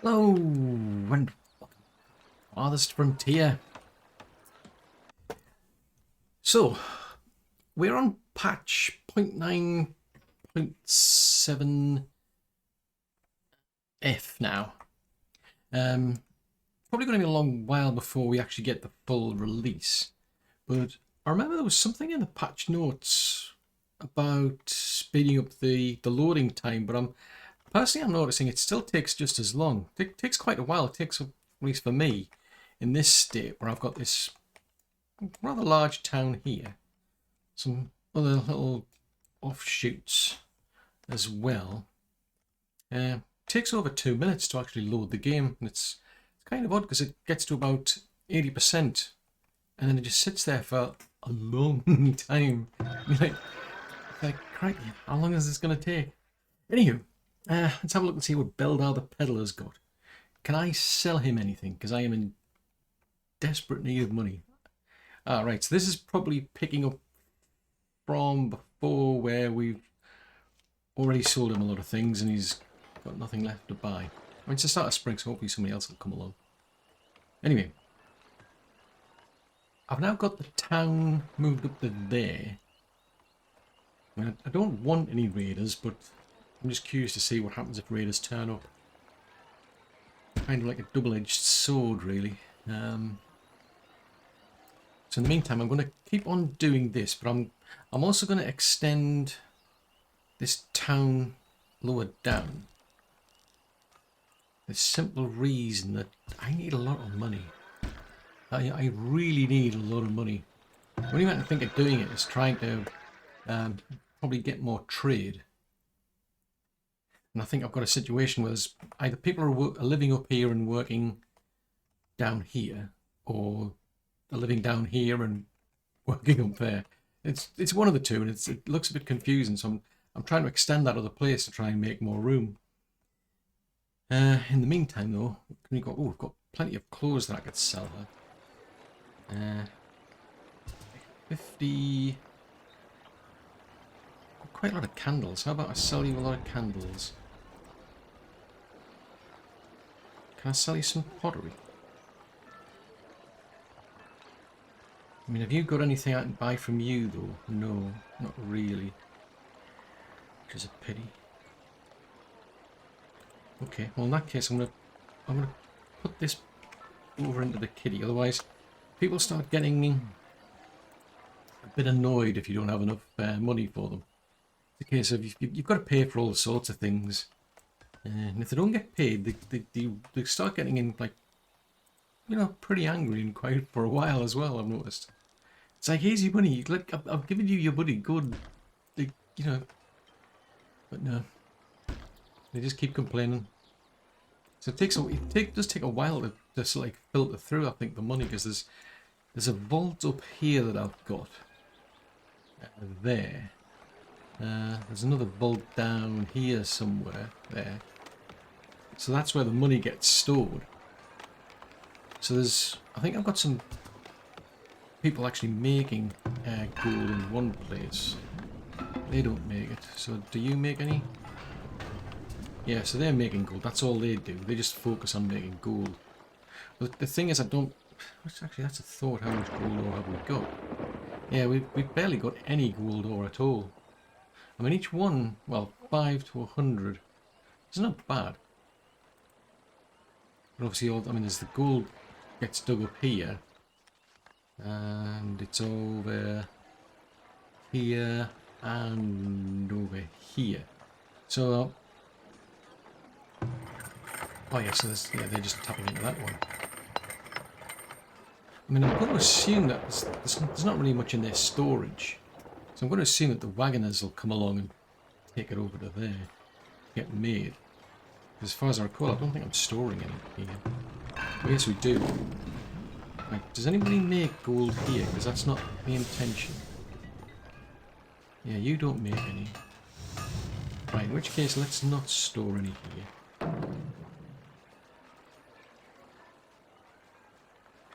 Hello, and Farthest Frontier. So, we're on patch 0.9.7F now. Probably going to be a long while before we actually get the full release. But I remember there was something in the patch notes about speeding up the loading time, but I'm noticing it still takes just as long. It takes quite a while. It takes, at least for me, in this state where I've got this rather large town here. Some other little offshoots as well. Takes over 2 minutes to actually load the game, and it's kind of odd because it gets to about 80% and then it just sits there for a long time. You're like, crikey, how long is this going to take? Anywho, let's have a look and see what Beldar the Peddler's got. Can I sell him anything? Because I am in desperate need of money. Right, so this is probably picking up from before where we've already sold him a lot of things and he's got nothing left to buy. I mean, it's the start of spring, so hopefully somebody else will come along. Anyway, I've now got the town moved up to there. I mean, I don't want any raiders, but I'm just curious to see what happens if raiders turn up. Kind of like a double-edged sword, really. So in the meantime, I'm going to keep on doing this, but I'm also going to extend this town lower down. The simple reason that I need a lot of money. I really need a lot of money. The only way I can think of doing it is trying to probably get more trade. And I think I've got a situation where there's either people are living up here and working down here, or they're living down here and working up there. It's one of the two, and it looks a bit confusing. So I'm trying to extend that other place to try and make more room. In the meantime, though, we've got plenty of clothes that I could sell her. 50. Quite a lot of candles. How about I sell you a lot of candles? Can I sell you some pottery? I mean, have you got anything I can buy from you, though? No, not really. Which is a pity. Okay, well in that case I'm gonna put this over into the kitty. Otherwise, people start getting a bit annoyed if you don't have enough money for them. It's a case of you've got to pay for all sorts of things, and if they don't get paid, they start getting in, like, you know, pretty angry and quiet for a while as well. I've noticed. It's like, here's your money. Like, I've given you your money. Good, like, you know. But no, they just keep complaining. So it does take a while to just like filter through, I think, the money, because there's a vault up here that I've got. There. There's another vault down here somewhere. There. So that's where the money gets stored. So I think I've got some people actually making gold in one place. They don't make it. So do you make any? Yeah, so they're making gold. That's all they do. They just focus on making gold. But the thing is, actually, that's a thought. How much gold ore have we got? Yeah, we've barely got any gold ore at all. I mean, each one, well, 5 to 100. It's not bad. But obviously, there's the gold gets dug up here. And it's over here and over here. So... oh yeah, so they're just tapping into that one. I mean, I'm going to assume that there's not really much in their storage. So I'm going to assume that the wagoners will come along and take it over to there, get made. As far as I recall, I don't think I'm storing any here. Oh yes, we do. Right, does anybody make gold here? Because that's not the intention. Yeah, you don't make any. Right, in which case, let's not store any here.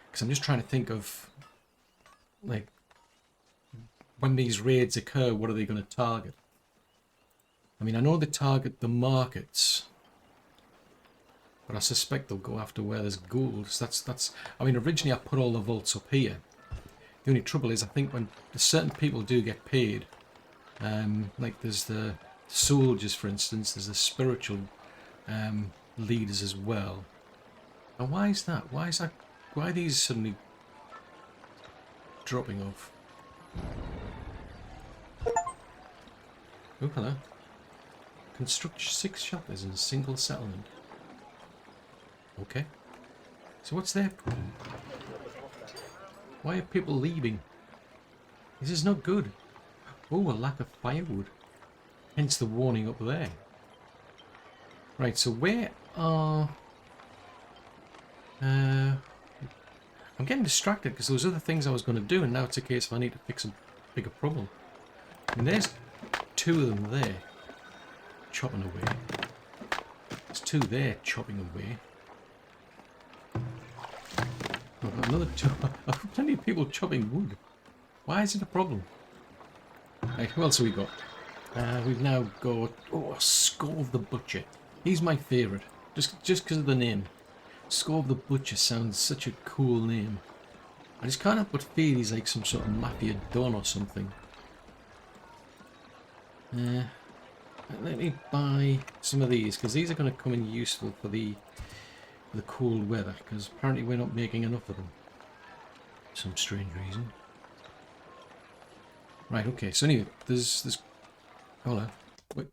Because I'm just trying to think of, like, when these raids occur, what are they going to target? I mean, I know they target the markets. But I suspect they'll go after where there's gold. So that's. I mean, originally I put all the vaults up here. The only trouble is, I think when certain people do get paid, like there's the soldiers, for instance, there's the spiritual leaders as well. And why is that? Why is that? Why are these suddenly dropping off? Oh, hello. Construct 6 shelters in a single settlement. Okay. So what's their problem? Why are people leaving? This is not good. Oh, a lack of firewood. Hence the warning up there. Right, so where are... I'm getting distracted because there was other things I was going to do, and now it's a case of I need to fix a bigger problem. And there's 2 of them there, chopping away. There's 2 there, chopping away. I've got another 2. I've got plenty of people chopping wood. Why is it a problem? Right, who else have we got? We've now got... Oh, Scorv the Butcher. He's my favourite, just because of the name. Scorv the Butcher sounds such a cool name. I just can't help but feel he's like some sort of mafia don or something. Let me buy some of these, because these are going to come in useful for the cold weather, because apparently we're not making enough of them. For some strange reason. Right, okay, so anyway, there's... Hold on. Wait.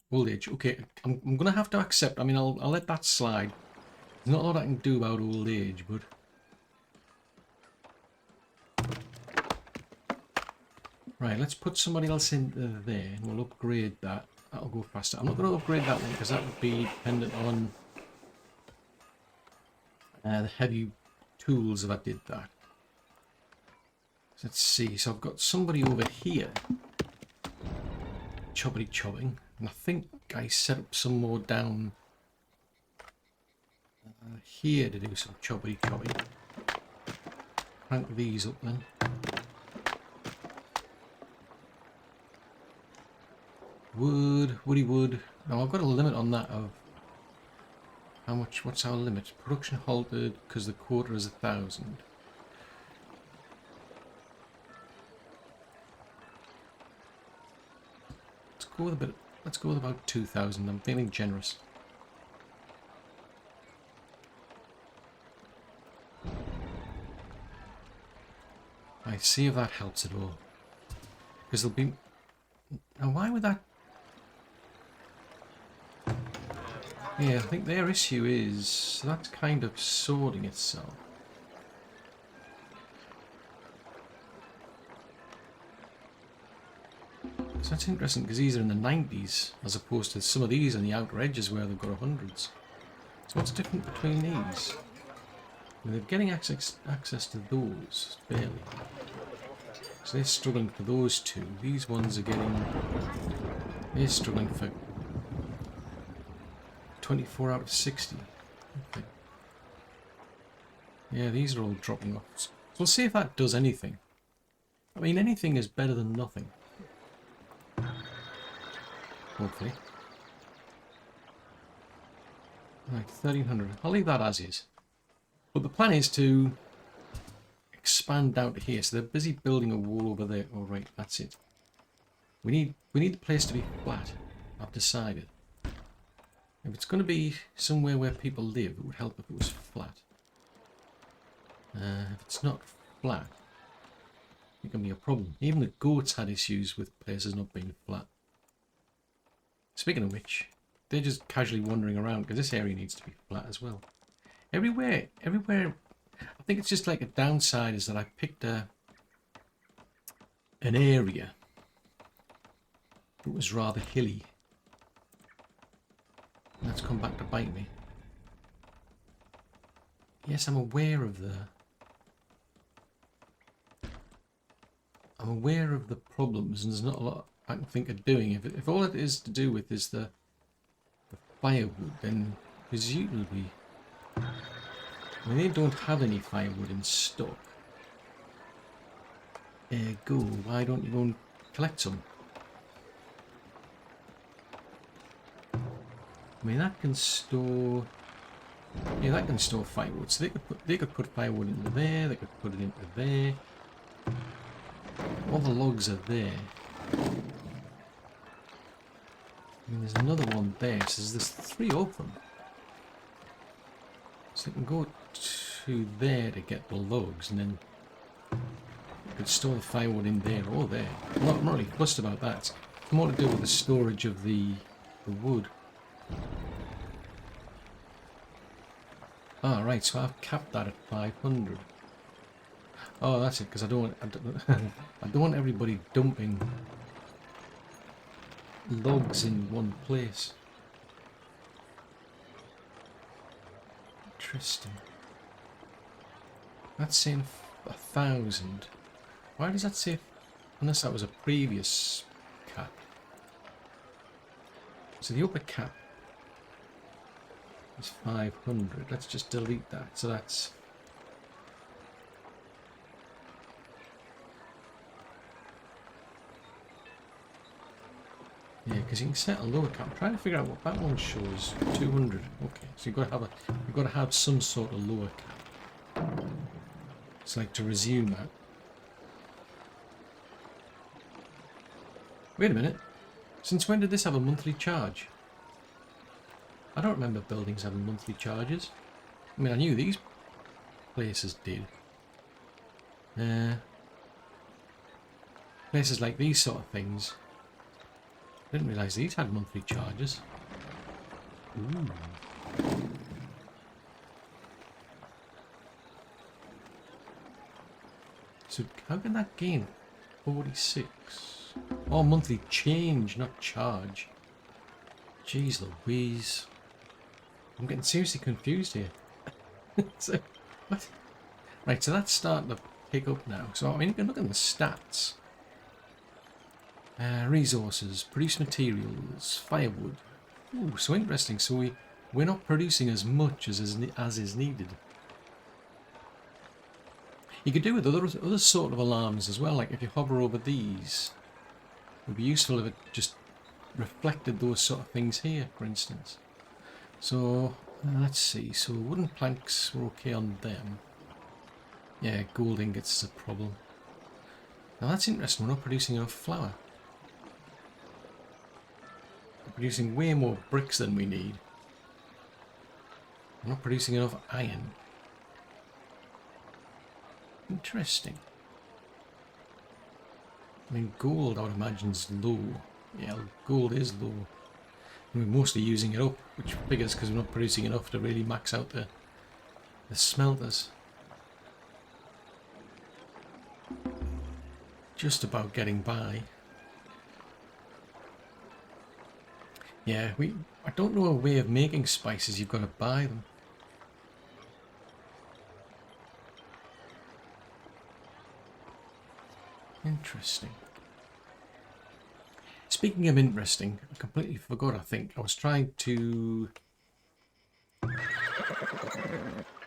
Old age. Okay, I'm going to have to accept, I mean, I'll let that slide. There's not a lot I can do about old age, but... Right, let's put somebody else in there, and we'll upgrade that. That'll go faster. I'm not going to upgrade that one, because that would be dependent on the heavy tools if I did that. Let's see, so I've got somebody over here chopping, and I think I set up some more down here to do some chopping. Crank these up then. Woody wood. Now I've got a limit on that of how much. What's our limit? Production halted because the quota is 1,000. Let's go with about 2,000. I'm feeling generous. Right, see if that helps at all. Because there'll be... Now why would that... Yeah, I think their issue is that's kind of sorting itself. So that's interesting because these are in the 90s as opposed to some of these on the outer edges where they've got 100s. So what's different between these? Well, they're getting access to those, barely. So they're struggling for those 2. These ones are getting... They're struggling for 24 out of 60. Okay. Yeah, these are all dropping off. So we'll see if that does anything. I mean, anything is better than nothing. Hopefully. Right, 1,300. I'll leave that as is. But the plan is to expand down to here. So they're busy building a wall over there. Oh, right, that's it. We need the place to be flat. I've decided. If it's going to be somewhere where people live, it would help if it was flat. If it's not flat, it can be a problem. Even the goats had issues with places not being flat. Speaking of which, they're just casually wandering around because this area needs to be flat as well. Everywhere, I think it's just like a downside is that I picked an area that was rather hilly. And that's come back to bite me. Yes, I'm aware of the problems, and there's not a lot I can think of doing. If all it is to do with is the firewood, then presumably, I mean, they don't have any firewood in stock. Ergo, why don't you go and collect some? I mean, that can store... Yeah, that can store firewood. So they could put firewood into there, they could put it into there. All the logs are there. I mean, there's another one there, so there's 3 of them. So you can go to there to get the logs, and then you could store the firewood in there or there. I'm not really fussed about that. It's more to do with the storage of the wood. Ah, right, so I've capped that at 500. Oh, that's it, because I don't want I don't want everybody dumping logs in one place. Interesting. That's saying 1,000. Why does that say? Unless that was a previous cap. So the upper cap is 500. Let's just delete that. So that's... Yeah, because you can set a lower cap. I'm trying to figure out what that one shows. 200. Okay, so you've got to have some sort of lower cap. It's like to resume that. Wait a minute. Since when did this have a monthly charge? I don't remember buildings having monthly charges. I mean, I knew these places did. Places like these sort of things. I didn't realise these had monthly charges. Ooh. So how can that gain 46? Oh, monthly change, not charge. Jeez Louise. I'm getting seriously confused here. So, what? Right, so that's starting to pick up now. So, I mean, you can look at the stats. Resources, produce materials, firewood. Ooh, so interesting. So we're not producing as much as is needed. You could do with other sort of alarms as well. Like if you hover over these, it would be useful if it just reflected those sort of things here, for instance. So let's see. So wooden planks were okay on them. Yeah, gold ingots is a problem. Now that's interesting. We're not producing enough flour. We're producing way more bricks than we need. We're not producing enough iron. Interesting. I mean, gold, I would imagine, is low. Yeah, gold is low. And we're mostly using it up, which figures because we're not producing enough to really max out the smelters. Just about getting by. Yeah, I don't know a way of making spices. You've got to buy them. Interesting. Speaking of interesting, I completely forgot, I think. I was trying to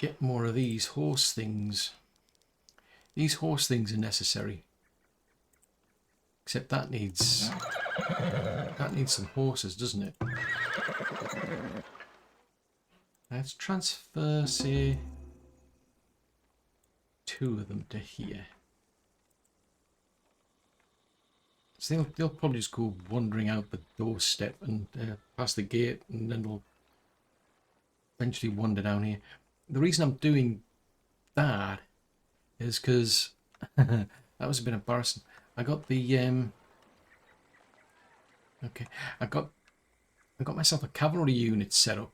get more of these horse things. These horse things are necessary. Except that needs some horses, doesn't it? Let's transfer, say, 2 of them to here. So they'll probably just go wandering out the doorstep and past the gate, and then they'll eventually wander down here. The reason I'm doing that is because that was a bit embarrassing. I got the okay, I got myself a cavalry unit set up,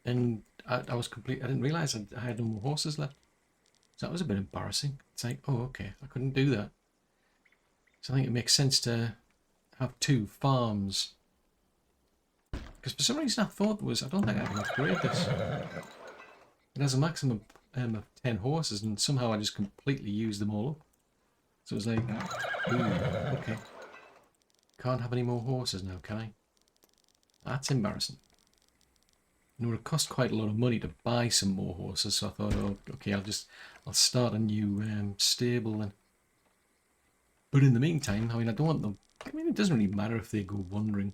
and I was I didn't realise I had no more horses left. So that was a bit embarrassing. It's like, oh, okay, I couldn't do that. So I think it makes sense to have 2 farms. Because for some reason I thought I don't think I can upgrade this. It has a maximum of 10 horses, and somehow I just completely used them all up. So it was like, ooh, okay. Can't have any more horses now, can I? That's embarrassing. And it would have cost quite a lot of money to buy some more horses, so I thought, oh, okay, I'll start a new stable then. But in the meantime, I mean, I don't want them... I mean, it doesn't really matter if they go wandering.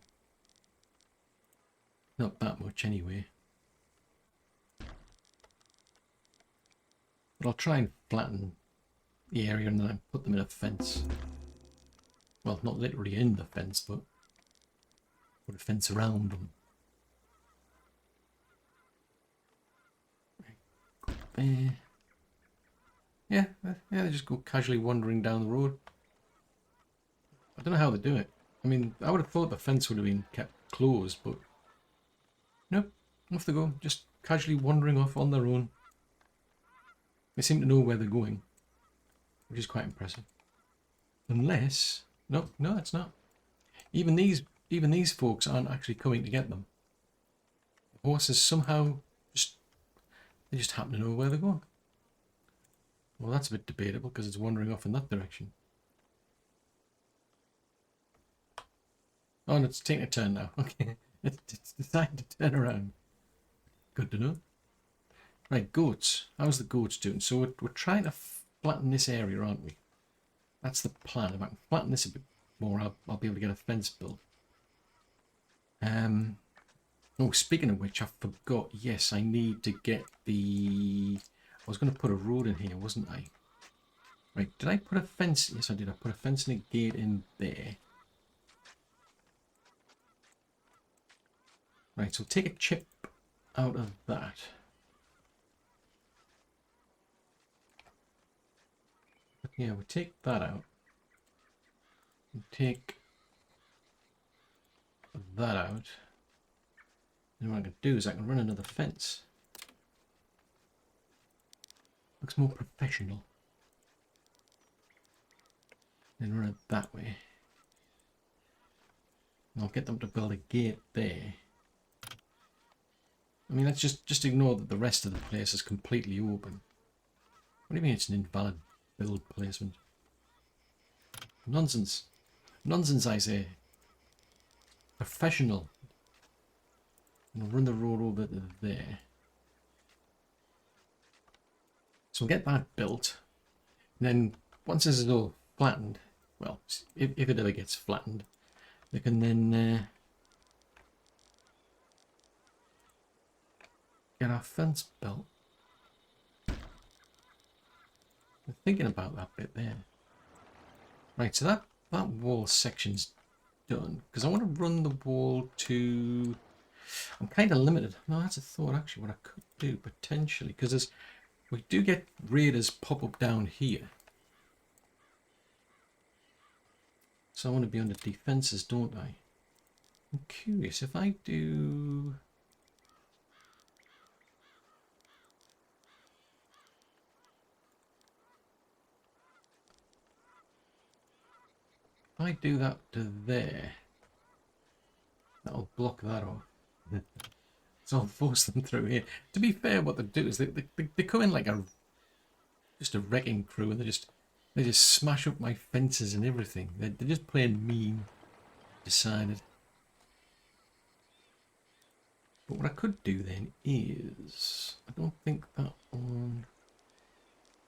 Not that much anyway. But I'll try and flatten the area and then put them in a fence. Well, not literally in the fence, but put a fence around them. There. Yeah, they just go casually wandering down the road. I don't know how they do it. I mean, I would have thought the fence would have been kept closed, but nope, off they go, just casually wandering off on their own. They seem to know where they're going, which is quite impressive. Unless, no, it's not. Even these folks aren't actually coming to get them. The horses somehow they just happen to know where they're going. Well, that's a bit debatable because it's wandering off in that direction. Oh, and it's taking a turn now. Okay, it's decided to turn around. Good to know. Right, goats. How's the goats doing? So we're trying to flatten this area, aren't we? That's the plan. If I can flatten this a bit more, I'll be able to get a fence built. Oh, speaking of which, I forgot. Yes, I need to get the... I was going to put a road in here, wasn't I? Right, did I put a fence? Yes, I did. I put a fence and a gate in there. Right, so take a chip out of that. Yeah, we take that out. And take that out. And what I can do is I can run another fence. Looks more professional. Then run it that way. And I'll get them to build a gate there. I mean, let's just ignore that the rest of the place is completely open. What do you mean it's an invalid build placement? Nonsense. Nonsense, I say. Professional. And I'll run the road over to there. So we'll get that built. And then once this is all flattened, well, if it ever gets flattened, they can then get our fence built. I'm thinking about that bit there. Right, so that wall section's done. Because I want to run the wall to... I'm kind of limited. No, that's a thought actually what I could do potentially. Because we do get raiders pop up down here. So I want to be under defenses, don't I? I'm curious if I do... If I do that to there, that'll block that off. So I'll force them through here. To be fair, what they do is they come in like just a wrecking crew, and they just smash up my fences and everything. They're just playing mean. Decided. But what I could do then is, I don't think that one.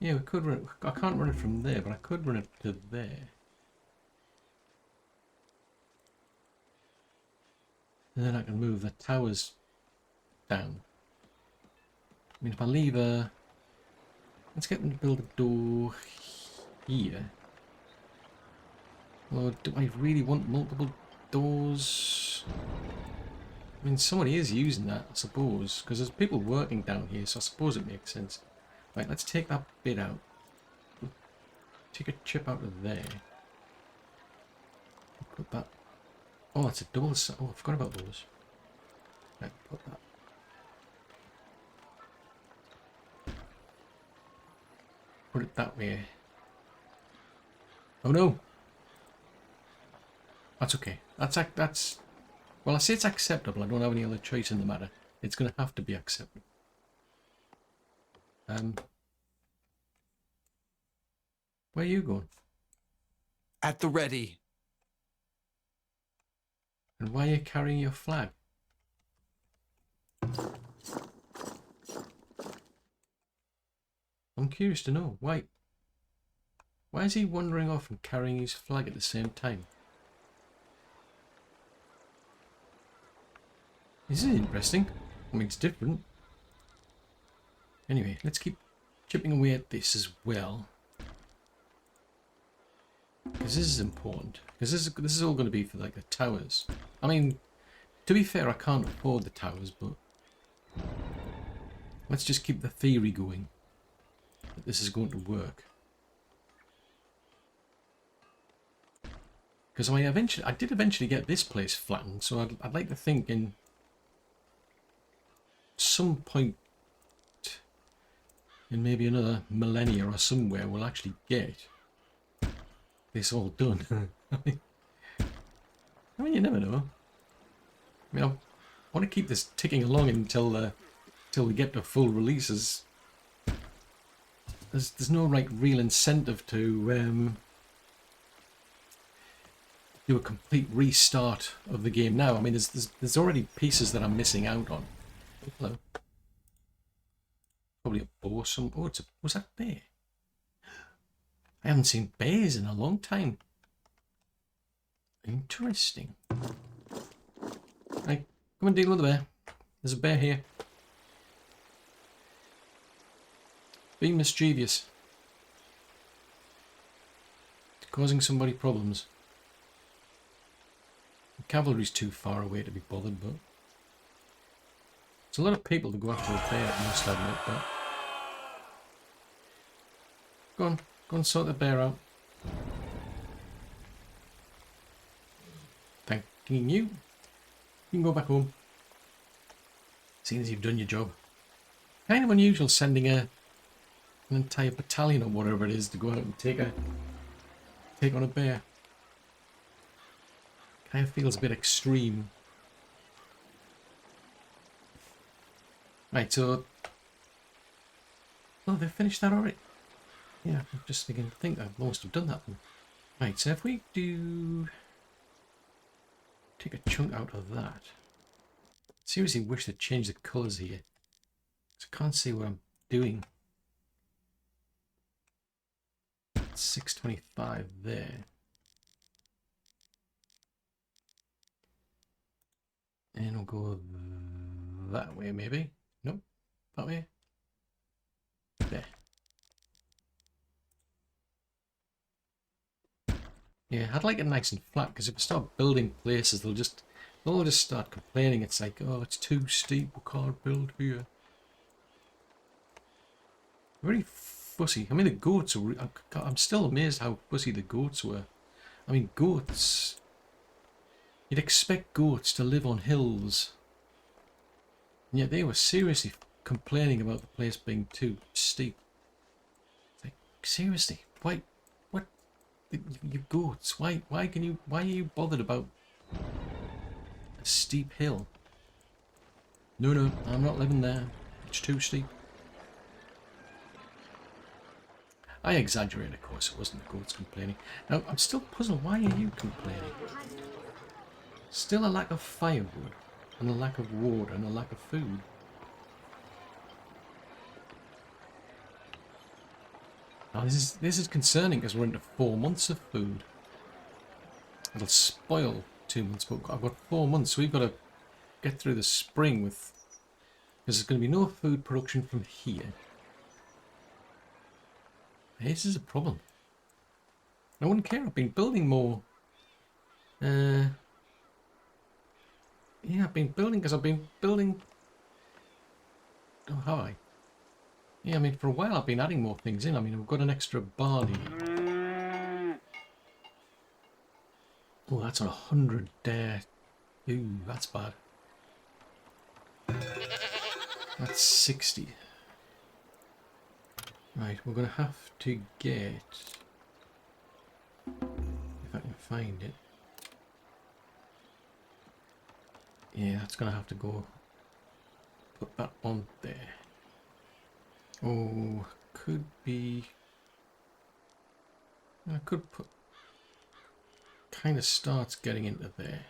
Yeah, we could run it. I can't run it from there, but I could run it to there. And then I can move the towers down. I mean, if I leave a... Let's get them to build a door here. Or do I really want multiple doors? I mean, somebody is using that, I suppose, because there's people working down here, so I suppose it makes sense. Right, let's take that bit out. Take a chip out of there. Put that... Oh, it's a double... Oh, I forgot about those. Right, put that. Put it that way. Oh no! That's okay. That's... Well, I say it's acceptable. I don't have any other choice in the matter. It's going to have to be acceptable. Where are you going? At the ready. And why are you carrying your flag? I'm curious to know. Why is he wandering off and carrying his flag at the same time? This is interesting. I mean, it's different. Anyway, let's keep chipping away at this as well. Because this is important. Because this is all going to be for like the towers. I mean, to be fair, I can't afford the towers, but let's just keep the theory going that this is going to work. Because I did eventually get this place flattened, so I'd like to think in some point in maybe another millennia or somewhere we'll actually get this all done. I mean, you never know. I mean, I want to keep this ticking along until we get to full releases. There's no real incentive to do a complete restart of the game now. I mean, there's already pieces that I'm missing out on. Oh, hello. Probably a boar. Oh, was that a bear? I haven't seen bears in a long time. Interesting. Right, come and deal with the bear. There's a bear here. Being mischievous. It's causing somebody problems. The cavalry's too far away to be bothered, but it's a lot of people to go after a bear, I must admit, but go on, sort the bear out. Thanking you. You can go back home. Seeing as you've done your job. Kind of unusual sending an entire battalion or whatever it is to go out and take on a bear. Kind of feels a bit extreme. Right, so oh, they've finished that already. Yeah, I'm just thinking. I think I must have done that one. Right, so if we do take a chunk out of that. Seriously wish they'd change the colours here. So I can't see what I'm doing. 625 there. And we'll go that way maybe. Nope. That way. There. Yeah, I'd like it nice and flat, because if I start building places, they'll all just start complaining. It's like, oh, it's too steep, we can't build here. Very fussy. I mean, the goats are... I'm still amazed how fussy the goats were. I mean, goats... You'd expect goats to live on hills. And yet they were seriously complaining about the place being too steep. Like, seriously, why... What? You goats, why are you bothered about a steep hill? No, I'm not living there. It's too steep. I exaggerate, of course. It wasn't the goats complaining. Now, I'm still puzzled. Why are you complaining? Still a lack of firewood, and a lack of water, and a lack of food. Now, this is concerning, because we're into 4 months of food. It'll spoil 2 months, but I've got 4 months, so we've got to get through the spring with... Because there's going to be no food production from here. This is a problem. I wouldn't care. I've been building more. Yeah, I've been building because I've been building. Oh, have I? Yeah, I mean, for a while I've been adding more things in. I mean, I've got an extra barley. Oh, that's 100 there. Ooh, that's bad. That's 60. Right, we're going to have to get, if I can find it. Yeah, that's going to have to go, put that on there. Oh, could be, I could put, kind of starts getting into there.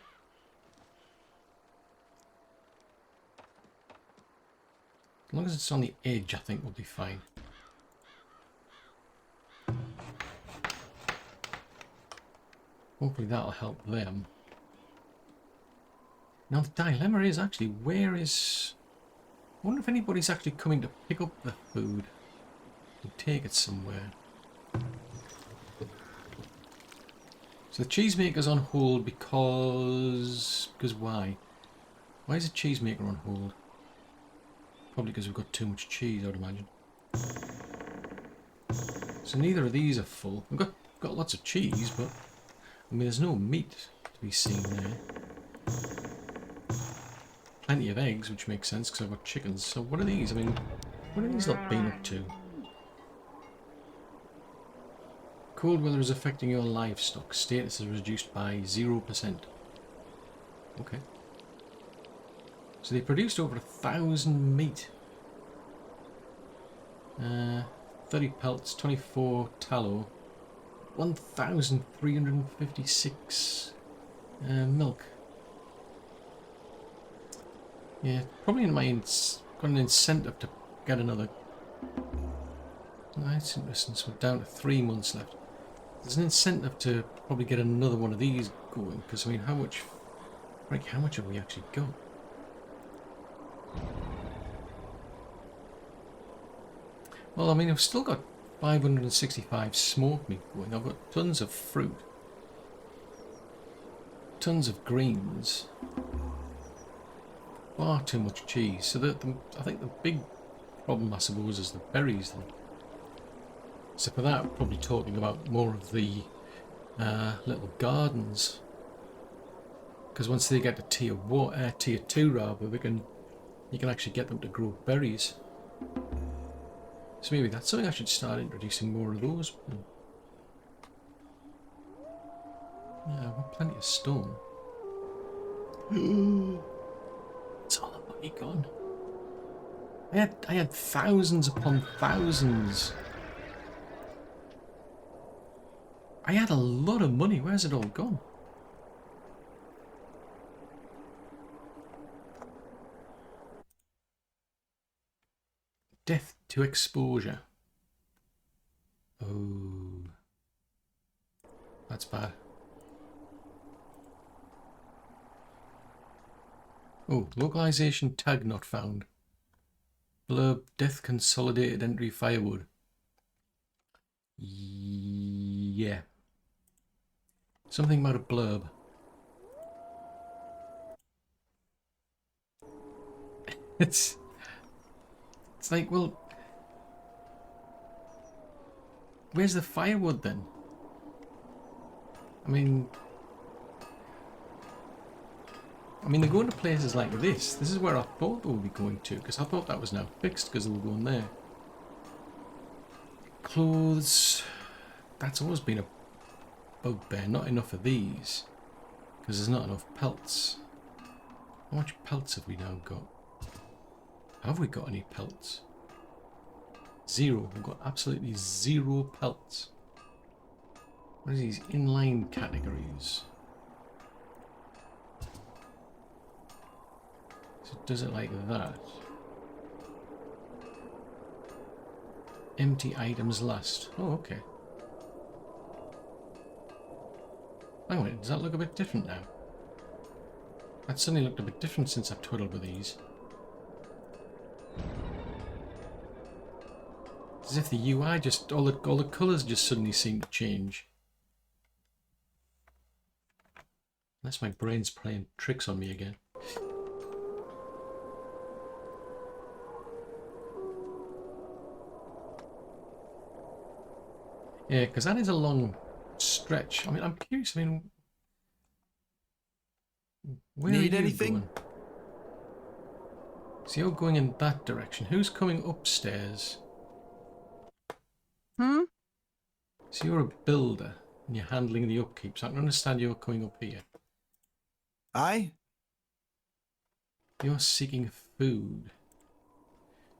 As long as it's on the edge, I think we'll be fine. Hopefully that'll help them. Now the dilemma is actually, where is... I wonder if anybody's actually coming to pick up the food and take it somewhere. So the cheesemaker's on hold because... Because why? Why is the cheesemaker on hold? Probably because we've got too much cheese, I would imagine. So neither of these are full. We've got lots of cheese, but... I mean, there's no meat to be seen there. Plenty of eggs, which makes sense because I've got chickens. So what are these? I mean, what are these lot been up to? Cold weather is affecting your livestock. Status is reduced by 0%. Okay. So they produced over 1,000 meat. 30 pelts, 24 tallow, 1,356 milk. Yeah, probably in my got an incentive to get another. That's interesting. So we're down to 3 months left. There's an incentive to probably get another one of these going, because I mean, how much have we actually got? Well, I mean, I've still got 565 smoked meat going. I've got tons of fruit, tons of greens, far too much cheese. So I think the big problem, I suppose, is the berries then. So for that, we're probably talking about more of the little gardens, because once they get to tier 2 rather, you can actually get them to grow berries. So maybe that's something I should start introducing more of those. Yeah, I've got plenty of stone. It's all the money gone. I had thousands upon thousands. I had a lot of money. Where's it all gone? Death to exposure. Oh, that's bad. Oh, localization tag not found. Blurb, death consolidated entry firewood. Yeah. Something about a blurb. It's like, well, where's the firewood then? I mean, they're going to places like this. This is where I thought they would be going to, because I thought that was now fixed because they were going there. Clothes. That's always been a bugbear. Not enough of these, because there's not enough pelts. How much pelts have we now got? Have we got any pelts? 0. We've got absolutely 0 pelts. What are these inline categories? So does it like that? Empty items last. Oh, okay. Hang on, does that look a bit different now? That suddenly looked a bit different since I've twiddled with these. As if the UI just, all the colours just suddenly seem to change. Unless my brain's playing tricks on me again. Yeah, because that is a long stretch. I mean, I'm curious, I mean... Where Need are you anything? going? So you're going in that direction. Who's coming upstairs? So you're a builder, and you're handling the upkeep, so I can understand you're coming up here. Aye? You're seeking food.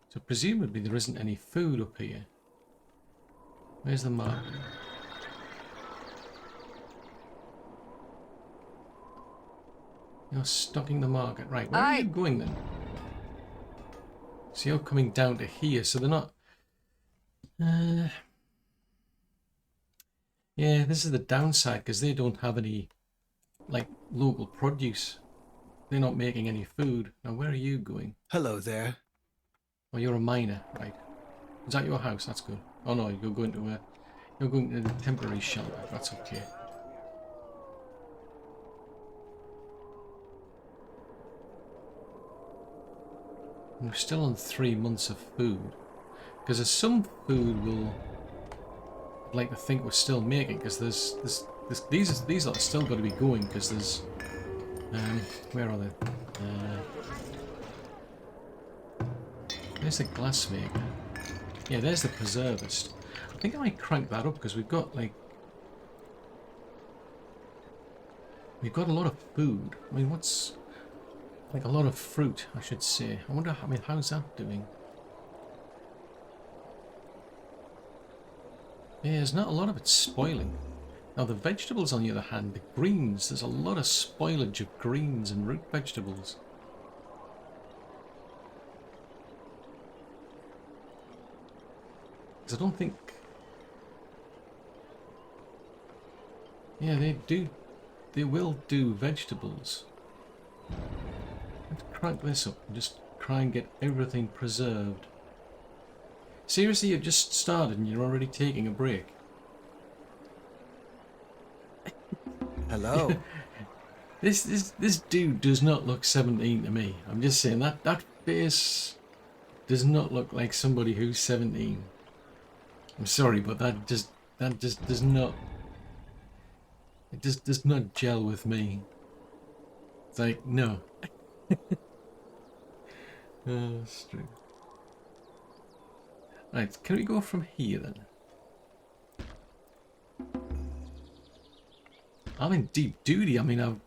So presumably there isn't any food up here. Where's the market? You're stocking the market. Right, where are you going then? So you're coming down to here, so they're not... yeah, this is the downside, because they don't have any, like, local produce. they're not making any food. Now, where are you going? Hello there. Oh, you're a miner, right? Is that your house? That's good. Oh no, you're going to the temporary shelter. That's okay. We're still on 3 months of food. Because there's some food I'd like to think we're still making. Because these lot are still got to be going. Because there's where are they? There's the glass maker. Yeah, there's the preservist. I think I might crank that up because we've got a lot of food. I mean, what's like a lot of fruit, I should say. I wonder. I mean, how's that doing? Yeah, there's not a lot of it spoiling. Now the vegetables, on the other hand, the greens. There's a lot of spoilage of greens and root vegetables. Because I don't think. Yeah, they do. They will do vegetables. Let's crank this up and just try and get everything preserved. Seriously, you've just started and you're already taking a break. Hello. This dude does not look 17 to me. I'm just saying that face does not look like somebody who's 17. I'm sorry, but that just does not. It just does not gel with me. It's like, no. That's true. Right, can we go from here then? I'm in deep duty. I mean,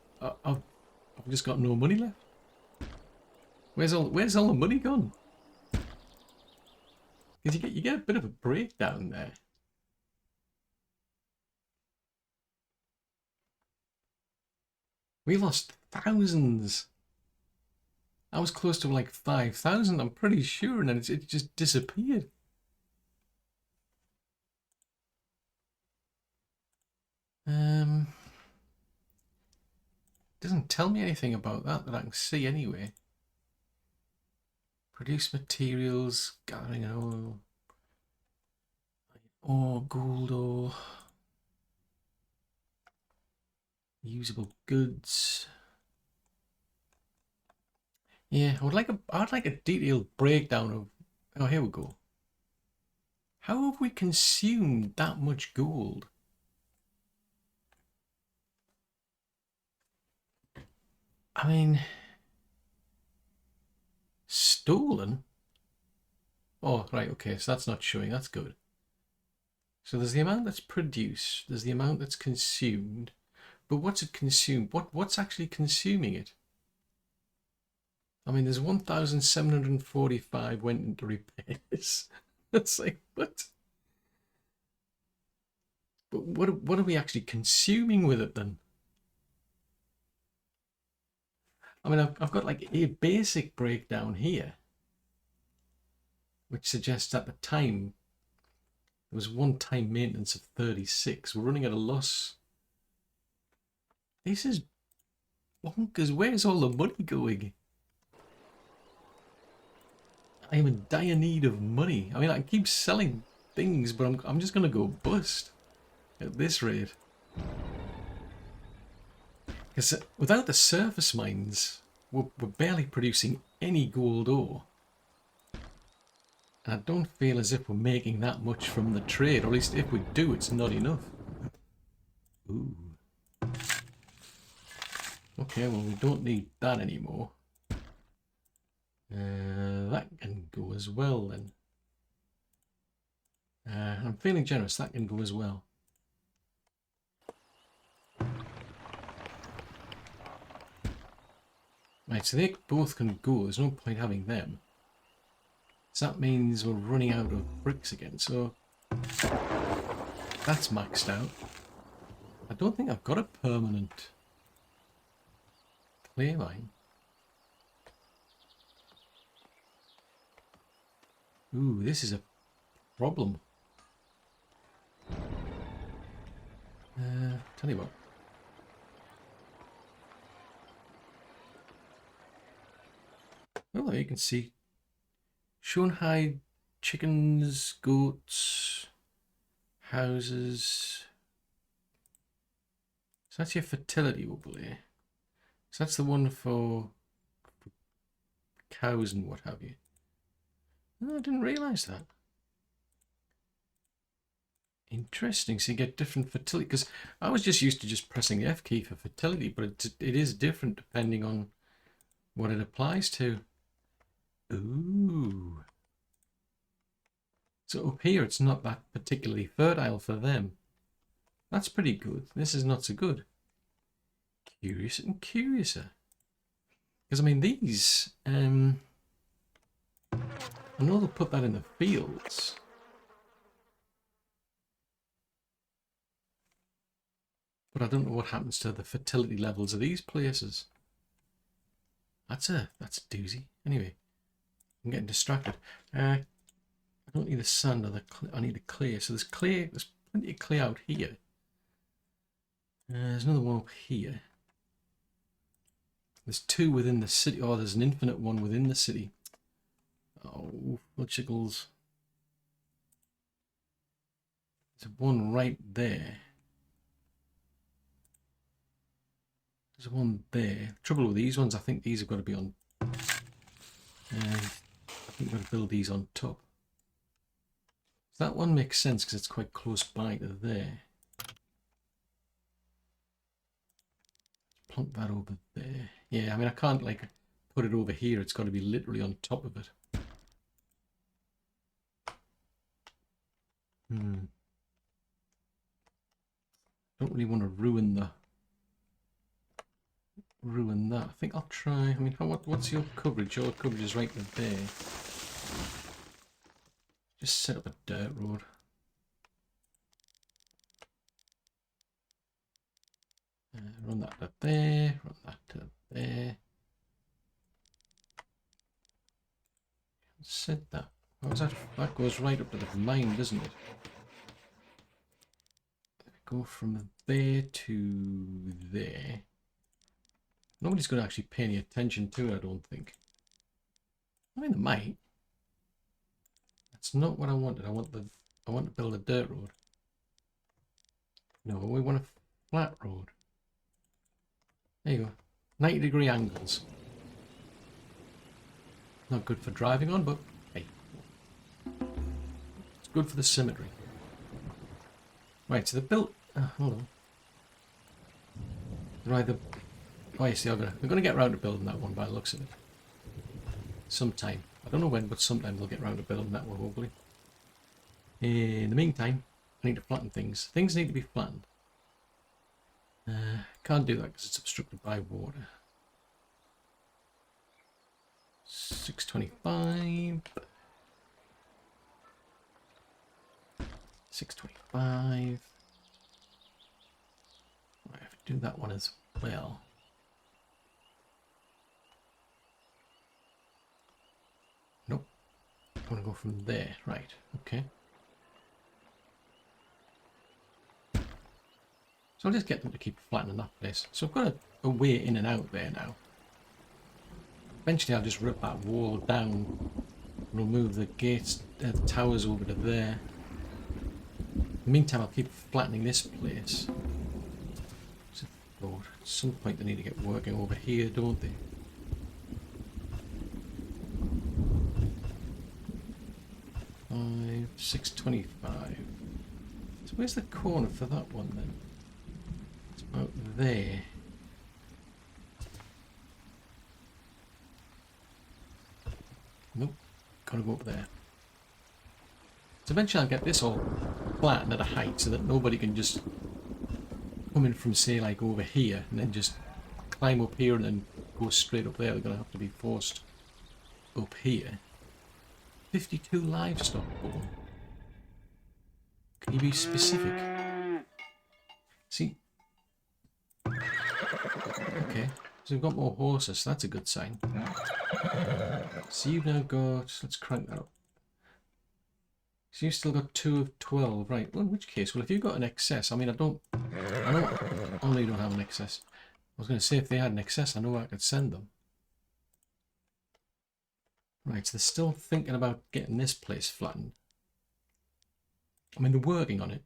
I've just got no money left. Where's all the money gone? Because you get a bit of a breakdown there. We lost thousands. I was close to like 5,000, I'm pretty sure, and then it just disappeared. Doesn't tell me anything about that I can see anyway. Produce materials, gathering oil, ore, gold ore, usable goods. Yeah, I'd like a detailed breakdown of. Oh, here we go. How have we consumed that much gold? I mean, stolen? Oh, right, okay, so that's not showing, that's good. So there's the amount that's produced, there's the amount that's consumed, but what's it consumed? What's actually consuming it? I mean, there's 1,745 went into repairs. That's like, what? But what are we actually consuming with it then? I mean, I've got like a basic breakdown here, which suggests at the time there was one-time maintenance of 36. We're running at a loss. This is bonkers. Where's all the money going? I am in dire need of money. I mean, I keep selling things, but I'm just gonna go bust at this rate. Because without the surface mines, we're barely producing any gold ore. And I don't feel as if we're making that much from the trade, or at least if we do, it's not enough. Ooh. Okay, well, we don't need that anymore. That can go as well then. I'm feeling generous, that can go as well. Right, so they both can go, there's no point having them. So that means we're running out of bricks again, so that's maxed out. I don't think I've got a permanent clay mine. Ooh, this is a problem. Tell you what. Oh, there you can see Shanghai chickens, goats, houses. So that's your fertility overlay. So that's the one for cows and what have you. Oh, I didn't realise that. Interesting. So you get different fertility, because I was just used to just pressing the F key for fertility, but it is different depending on what it applies to. Ooh. So up here, it's not that particularly fertile for them. That's pretty good. This is not so good. Curious and curiouser. Because, I mean, these... I know they'll put that in the fields. But I don't know what happens to the fertility levels of these places. That's a doozy. Anyway, I'm getting distracted. I don't need the sand, or I need the clay. So there's clay. There's plenty of clay out here. There's another one up here. There's two within the city. Oh, there's an infinite one within the city. Oh, what chickles. There's one right there. There's one there. The trouble with these ones, I think these have got to be on. I think we're going to build these on top. So that one makes sense because it's quite close by to there. Plonk that over there. Yeah, I mean, I can't like put it over here. It's got to be literally on top of it. Don't really want to ruin that. I think I'll try. I mean, what's your coverage? Your coverage is right there. Just set up a dirt road. Run that to there. Run that to there. Set that. What was that? That goes right up to the mine, doesn't it? Go from there to there. Nobody's going to actually pay any attention to it, I don't think. I mean, they might. That's not what I wanted. I want to build a dirt road. No, we want a flat road. There you go. 90-degree angles. Not good for driving on, but hey. It's good for the symmetry. Right, so the built... hold on. Right, oh, you see, we're going to get around to building that one by the looks of it. Sometime. I don't know when, but sometime we'll get around to building that one, hopefully. In the meantime, I need to flatten things. Things need to be flattened. Can't do that because it's obstructed by water. 625. 625. I have to do that one as well. Nope. I want to go from there. Right. Okay. So I'll just get them to keep flattening that place. So I've got a way in and out there now. Eventually I'll just rip that wall down. We'll move the gates, the towers over to there. In the meantime, I'll keep flattening this place. At some point they need to get working over here, don't they? Five, 625. So where's the corner for that one then? It's about there. Nope, gotta go up there. So eventually I'll get this all flattened at a height so that nobody can just come in from, say, like over here and then just climb up here and then go straight up there. They're going to have to be forced up here. 52 livestock born. Can you be specific? See? Okay, so we've got more horses, so that's a good sign. So you've now got, let's crank that up. So you've still got 2 of 12, right? Well, in which case, well, if you've got an excess, I mean, I know only you don't have an excess. I was going to say if they had an excess, I know I could send them. Right, so they're still thinking about getting this place flattened. I mean, they're working on it.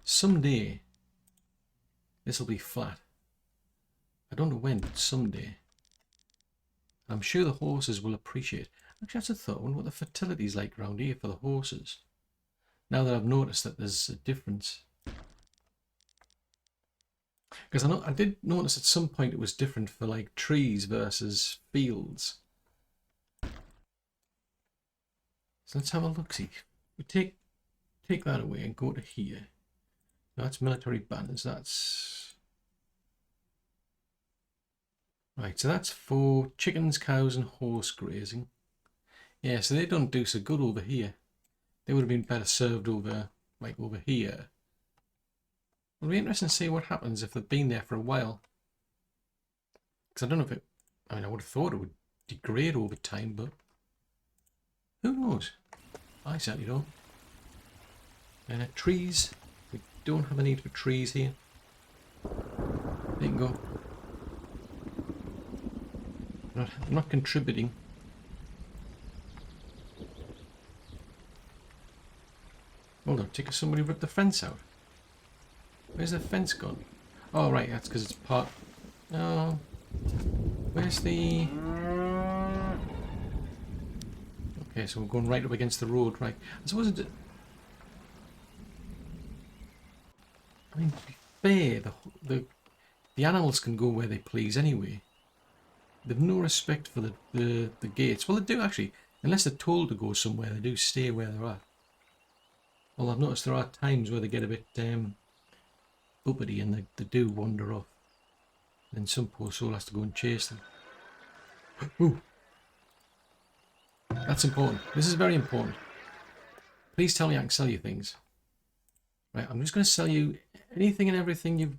Someday, this will be flat. I don't know when, but someday. I'm sure the horses will appreciate. Actually, that's a thought. I wonder what the fertility's like around here for the horses. Now that I've noticed that there's a difference. Because I did notice at some point it was different for like trees versus fields. So let's have a look-see. We take that away and go to here. That's military banners. That's... Right, so that's for chickens, cows and horse grazing. Yeah, so they don't do so good over here. They would have been better served over, like over here. It'll be interesting to see what happens if they've been there for a while. Because I don't know if it... I mean, I would have thought it would degrade over time, but... Who knows? I certainly don't. Trees. We don't have a need for trees here. There you go. I'm not contributing. Hold on, somebody ripped the fence out. Where's the fence gone? Oh, right, that's because it's part... No. Where's the... Okay, so we're going right up against the road, right. I suppose it... I mean, to be fair, the animals can go where they please anyway. They've no respect for the gates. Well, they do actually. Unless they're told to go somewhere, they do stay where they're at. Well, I've noticed there are times where they get a bit uppity and they do wander off. Then some poor soul has to go and chase them. Ooh. That's important. This is very important. Please tell me I can sell you things. Right, I'm just going to sell you anything and everything you're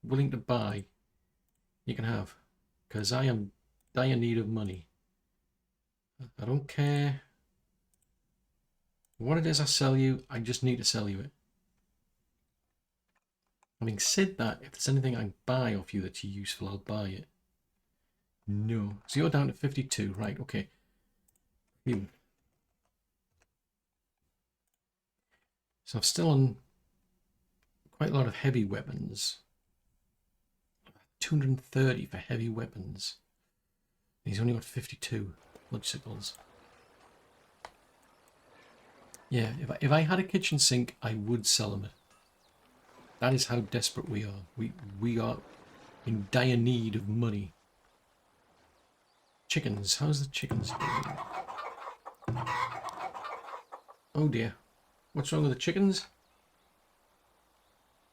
willing to buy. You can have. Because I am dire need of money. I don't care what it is I sell you, I just need to sell you it. Having said that, if there's anything I can buy off you that's useful, I'll buy it. No. So you're down to 52, right, okay. So I'm still on quite a lot of heavy weapons. 230 for heavy weapons. He's only got 52 blood sickles. Yeah, if I had a kitchen sink, I would sell him it. That is how desperate we are. We are in dire need of money. Chickens. How's the chickens doing? Oh dear. What's wrong with the chickens?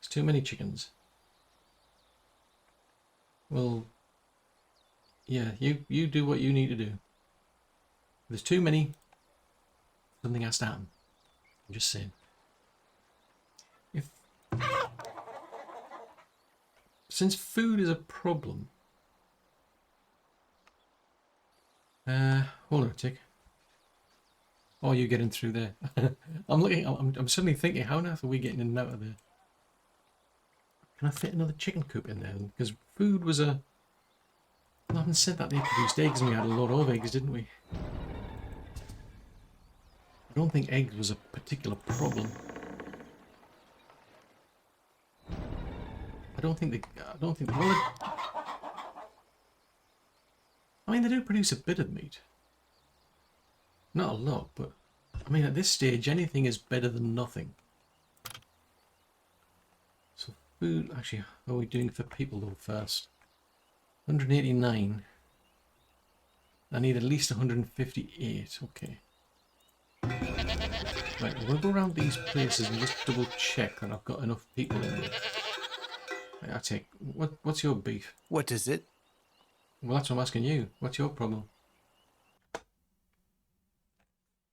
There's too many chickens. Well, yeah, you do what you need to do. If there's too many, something has to happen. I'm just saying. Since food is a problem, hold on a tick. Oh, you're getting through there. I'm suddenly thinking, how on earth are we getting in and out of there? Can I fit another chicken coop in there? Because food was a... Well, I haven't said that they produced eggs and we had a lot of eggs, didn't we? I don't think eggs was a particular problem. I don't think they... Well, I mean, they do produce a bit of meat. Not a lot, but... I mean, at this stage, anything is better than nothing. So, food... Actually, how are we doing for people, though, first? 189. I need at least 158. Okay. Right, we're going to go around these places and just double check that I've got enough people in there. Right, I take... What's your beef? What is it? Well, that's what I'm asking you. What's your problem?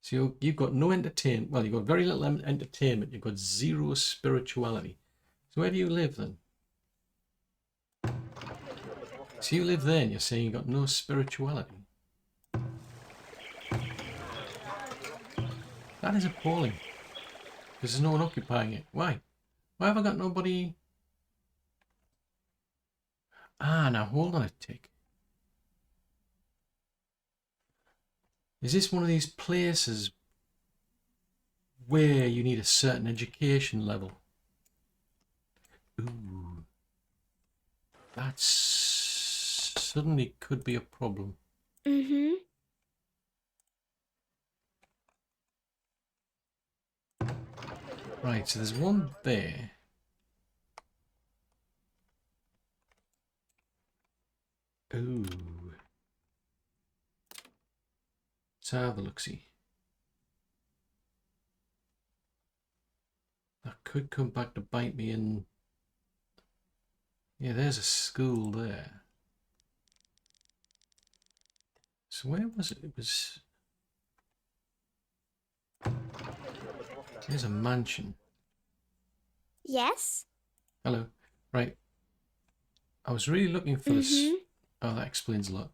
So you've got no entertainment. Well, you've got very little entertainment. You've got zero spirituality. So where do you live then? So you live there and you're saying you've got no spirituality. That is appalling. Because there's no one occupying it. Why? Why have I got nobody... Ah, now hold on a tick. Is this one of these places where you need a certain education level? Ooh. That suddenly could be a problem. Mm-hmm. Right, so there's one there. Ooh. Let's have a look-see. That could come back to bite me in. Yeah, there's a school there. So where was it? It was... There's a mansion. Yes. Hello. Right. I was really looking for this. Oh, that explains a lot.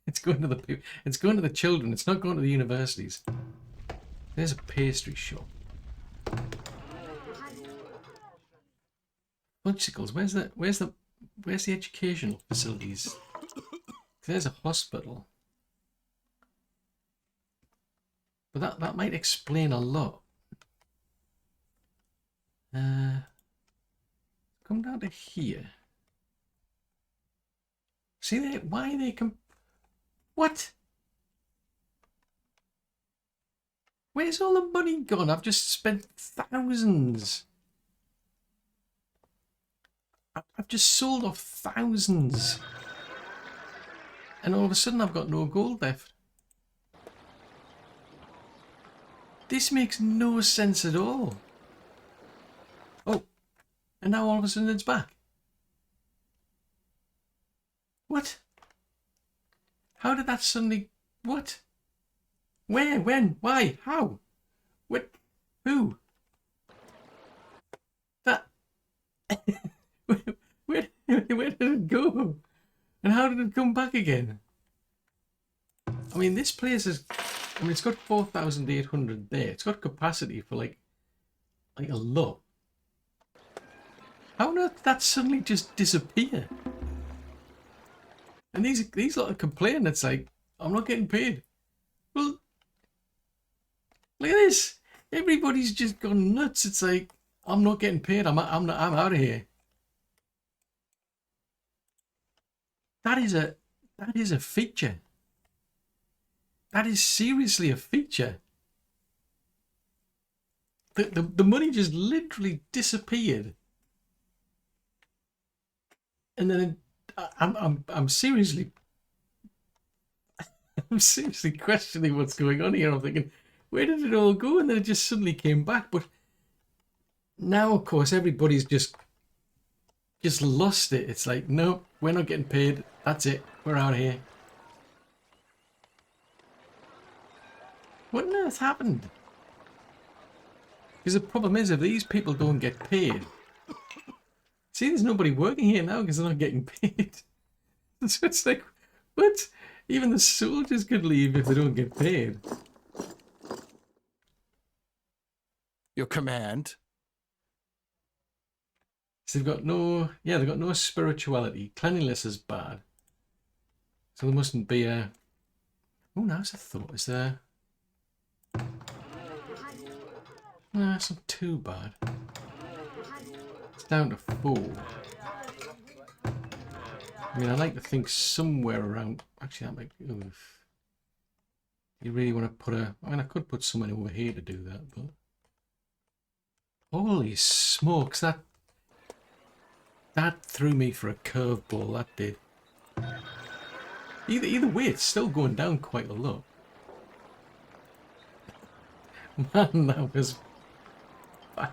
It's going to the it's going to the children. It's not going to the universities. There's a pastry shop. Fudgesicles. Where's the educational facilities? There's a hospital. But that might explain a lot. Come down to here. See there? Why they what? Where's all the money gone? I've just spent thousands. I've just sold off thousands. And all of a sudden I've got no gold left. This makes no sense at all. Oh, and now all of a sudden it's back. What? How did that suddenly... What? Where? When? Why? How? What? Who? That... where did it go? And how did it come back again? I mean, this place is... I mean, it's got 4,800 there. It's got capacity for like a lot. How on earth did that suddenly just disappear? And these lot are complaining. It's like, I'm not getting paid. Well, look at this. Everybody's just gone nuts. It's like, I'm not getting paid. I'm out of here. That is a feature. That is seriously a feature. The money just literally disappeared. And then I'm seriously questioning what's going on here. I'm thinking, where did it all go? And then it just suddenly came back. But now, of course, everybody's just lost it. It's like, no, we're not getting paid. That's it. We're out of here. What on earth happened? Because the problem is, if these people don't get paid, see, there's nobody working here now because they're not getting paid. So it's like, what? Even the soldiers could leave if they don't get paid. Your command. So they've got no spirituality. Cleanliness is bad. So there mustn't be a... Oh, now's a thought. Is there... No, it's not too bad. It's down to 4. I mean, I'd like to think somewhere around... Actually, that might be... Oof. You really want to put a... I mean, I could put someone over here to do that, but... Holy smokes, that threw me for a curveball, that did. Either way, it's still going down quite a lot. Man, that was bad.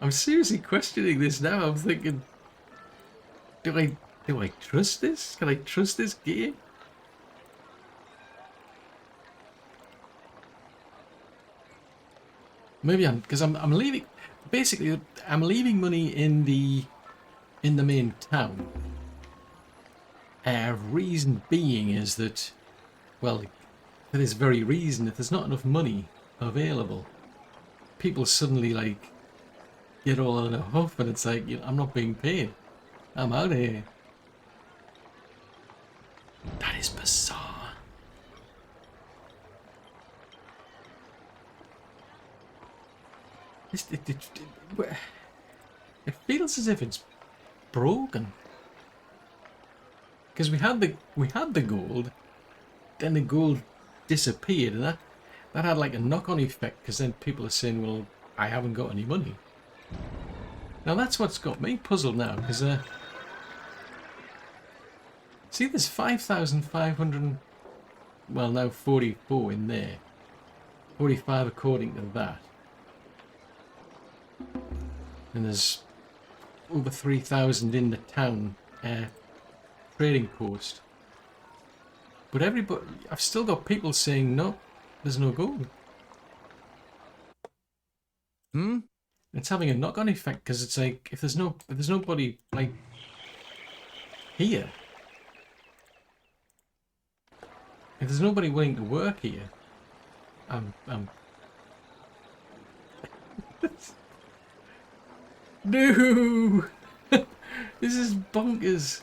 I'm seriously questioning this now. I'm thinking, do I trust this? Can I trust this game? Maybe because I'm leaving. Basically, I'm leaving money in the main town. Reason being is that, well, for this very reason, if there's not enough money available, people suddenly like get all in a huff, and it's like, I'm not being paid. I'm out of here. That is bizarre. It feels as if it's broken. Because we had the gold, then the gold disappeared, and that had like a knock-on effect. Because then people are saying, "Well, I haven't got any money." Now that's what's got me puzzled now. Because see, there's 5,500. Well, now 44 in there. 45 according to that. And there's over 3,000 in the town trading post. But everybody, I've still got people saying no, there's no gold. It's having a knock-on effect because it's like if there's nobody like here, if there's nobody willing to work here, No! This is bonkers.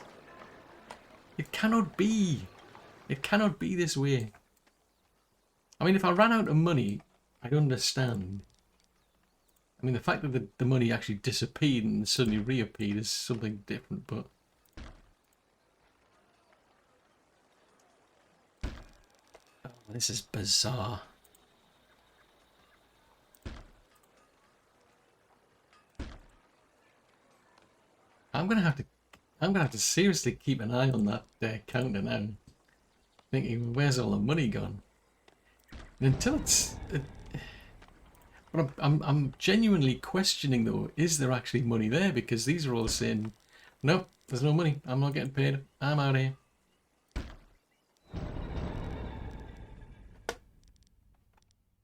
It cannot be. It cannot be this way. I mean, if I ran out of money, I'd understand. I mean, the fact that the money actually disappeared and suddenly reappeared is something different, but... Oh, this is bizarre. I'm gonna have to seriously keep an eye on that counter now. Thinking, where's all the money gone? And until it's, but I'm genuinely questioning though. Is there actually money there? Because these are all saying, nope, there's no money. I'm not getting paid. I'm out of here.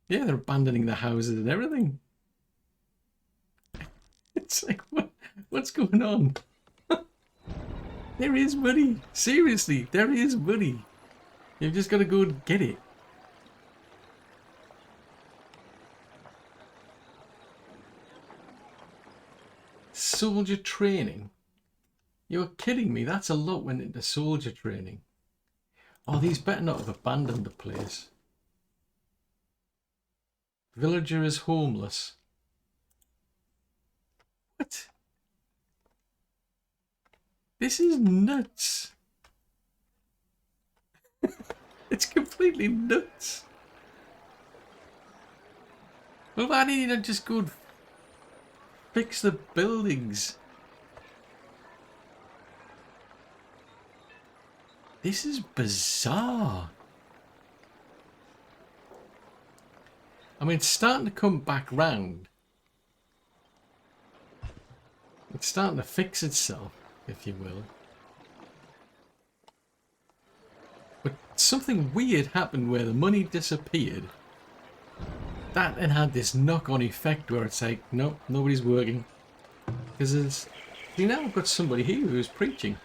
Yeah, they're abandoning the houses and everything. It's like, what's going on? There is money. Seriously, there is money. You've just got to go and get it. Soldier training? You're kidding me. That's a lot went into soldier training. Oh, these better not have abandoned the place. Villager is homeless. What? This is nuts. It's completely nuts. Well, why didn't you not just go and fix the buildings? This is bizarre. I mean, it's starting to come back round. It's starting to fix itself, if you will. But something weird happened where the money disappeared. That then had this knock-on effect where it's like, nope, nobody's working. Because there's... See, now I've got somebody here who's preaching.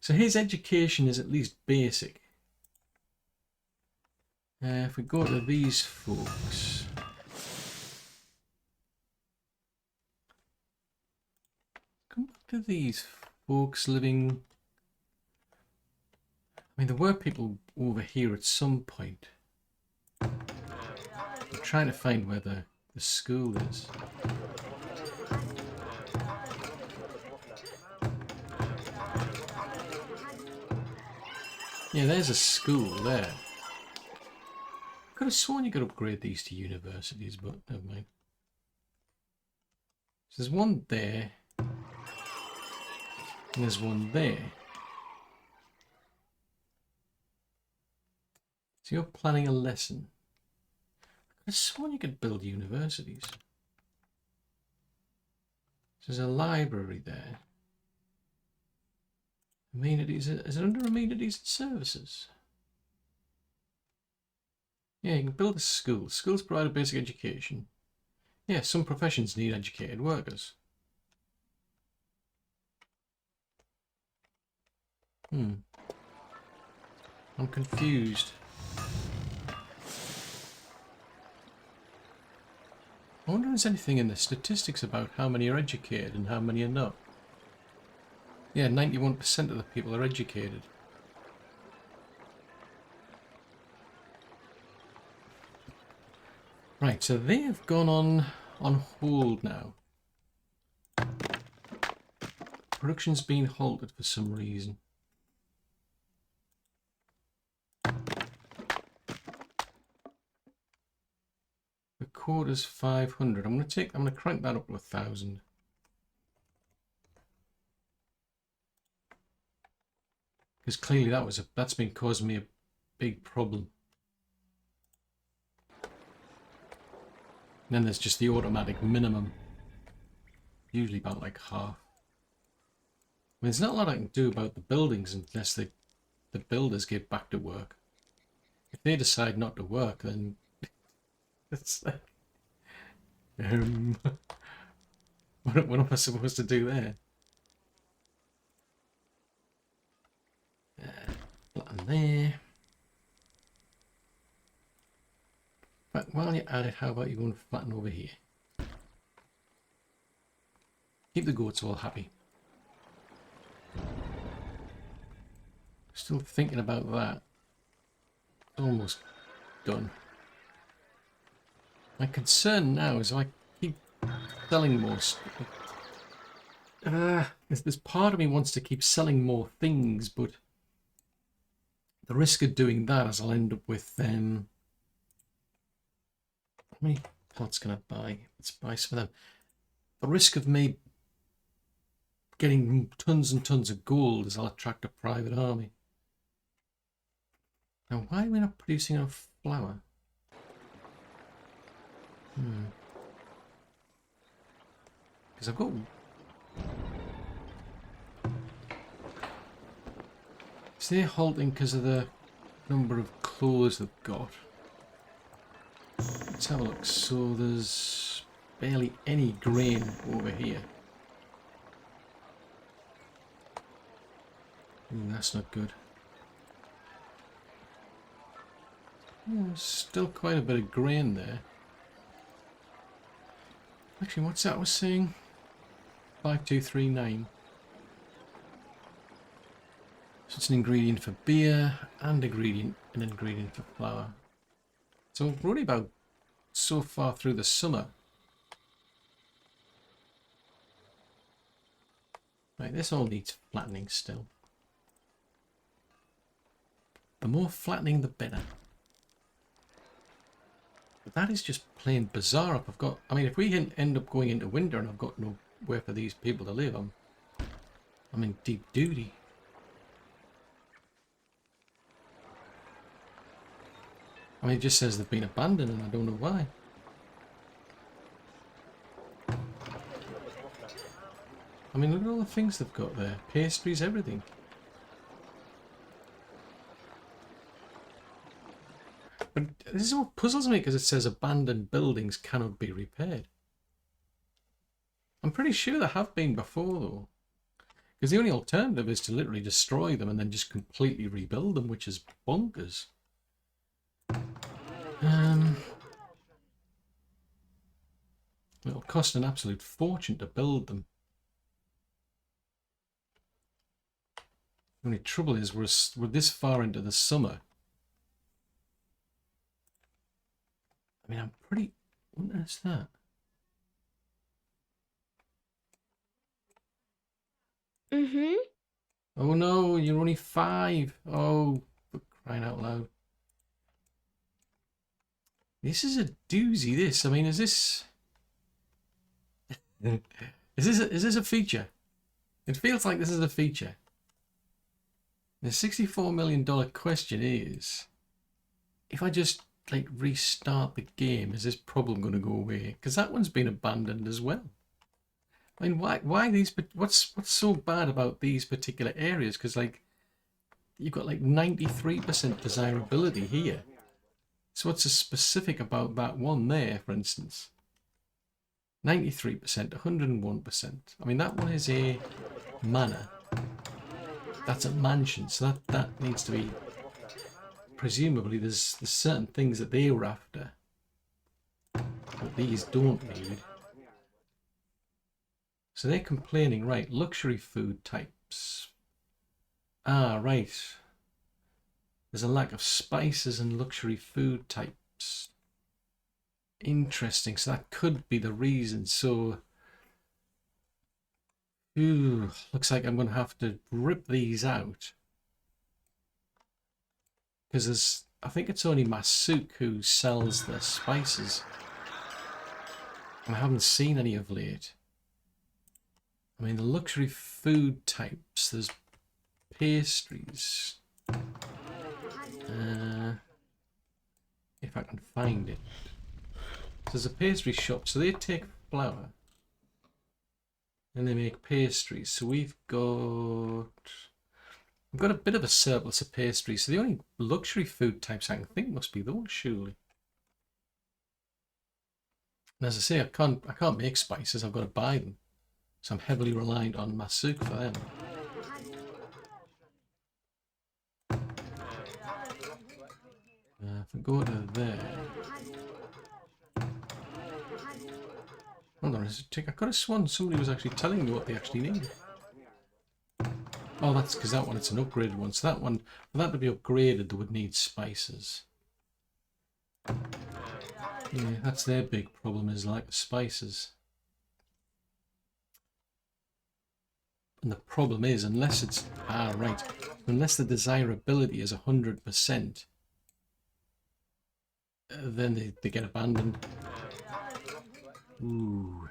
So his education is at least basic. If we go to these folks... Come back to these folks living... I mean, there were people over here at some point. I'm trying to find where the school is. Yeah, there's a school there. Could have sworn you could upgrade these to universities, but never mind. So there's one there. And there's one there. So you're planning a lesson. I could have sworn you could build universities. So there's a library there. Amenities, is it under amenities and services? Yeah, you can build a school. Schools provide a basic education. Yeah, some professions need educated workers. I'm confused. I wonder if there's anything in the statistics about how many are educated and how many are not. Yeah, 91% of the people are educated. Right, so they have gone on hold now. Production's been halted for some reason. The quota's 500. I'm gonna crank that up to 1,000. Because clearly that's been causing me a big problem. And then there's just the automatic minimum. Usually about like half. I mean, there's not a lot I can do about the buildings unless the builders get back to work. If they decide not to work, then it's like, what am I supposed to do there? Flatten there. But while you're at it, how about you go and flatten over here? Keep the goats all happy. Still thinking about that. Almost done. My concern now is if I keep selling more stuff. There's part of me wants to keep selling more things, but the risk of doing that is I'll end up with how many plots can I buy? Let's buy some of them. The risk of me getting tons and tons of gold is I'll attract a private army. Now, why are we not producing enough flour? Because I've got... Is they halting because of the number of clothes they've got? Let's have a look. So there's barely any grain over here. That's not good. Yeah, there's still quite a bit of grain there. Actually, what's that I was saying? 5239. So it's an ingredient for beer and an ingredient for flour. So we're only about so far through the summer. Right, this all needs flattening still. The more flattening, the better. But that is just plain bizarre. I mean, if we end up going into winter and I've got nowhere for these people to live, I'm in deep duty. I mean, it just says they've been abandoned and I don't know why. I mean, look at all the things they've got there. Pastries, everything. But this is what puzzles me because it says abandoned buildings cannot be repaired. I'm pretty sure there have been before though. Because the only alternative is to literally destroy them and then just completely rebuild them, which is bonkers. It'll cost an absolute fortune to build them. The only trouble is we're this far into the summer. I mean, I'm pretty... What is that? Mm-hmm. Oh no, you're only 5. Oh, for crying out loud. This is a doozy, this. I mean, is this... is this a feature? It feels like this is a feature. The $64 million question is, if I just like restart the game, is this problem going to go away? Because that one's been abandoned as well. I mean, why these? What's so bad about these particular areas? Because like you've got like 93% desirability here. So what's so specific about that one there, for instance? 93%, 101%. I mean, that one is a manor. That's a mansion, so that needs to be... Presumably there's certain things that they were after that these don't need. So they're complaining, right, luxury food types. Ah, right. There's a lack of spices and luxury food types. Interesting. So that could be the reason. So, ooh, looks like I'm going to have to rip these out. Because there's, I think it's only Masuk who sells the spices. And I haven't seen any of late. I mean, the luxury food types, there's pastries. If I can find it. There's a pastry shop, so they take flour and they make pastries. So we've got a bit of a surplus of pastries. So the only luxury food types I can think must be those, surely. And as I say, I can't make spices. I've got to buy them, so I'm heavily reliant on Masuk for them. If I go to there. Hold on, I could have sworn somebody was actually telling me what they actually need. Oh, that's because that one, it's an upgraded one. So that one, for that to be upgraded, they would need spices. Yeah, that's their big problem, is like the spices. And the problem is, unless it's, right, unless the desirability is 100%, then they get abandoned. Ooh.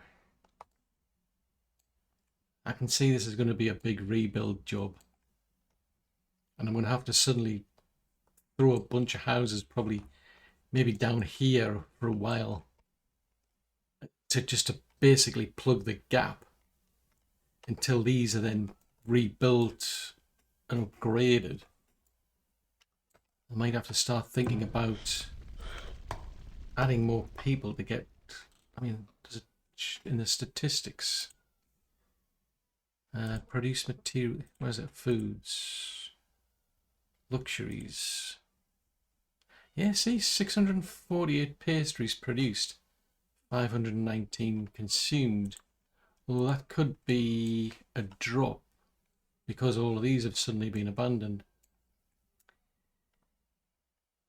I can see this is going to be a big rebuild job. And I'm going to have to suddenly throw a bunch of houses, probably maybe down here for a while, to basically plug the gap until these are then rebuilt and upgraded. I might have to start thinking about adding more people to get, I mean, in the statistics, produce material, where is it, foods, luxuries. Yeah, see, 648 pastries produced, 519 consumed. Well, that could be a drop because all of these have suddenly been abandoned.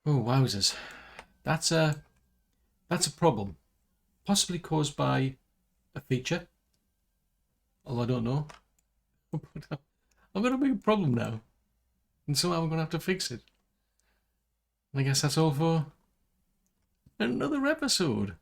Oh, wowzers. That's a problem. Possibly caused by a feature. Although I don't know. I've got a big problem now. And somehow I'm going to have to fix it. And I guess that's all for another episode.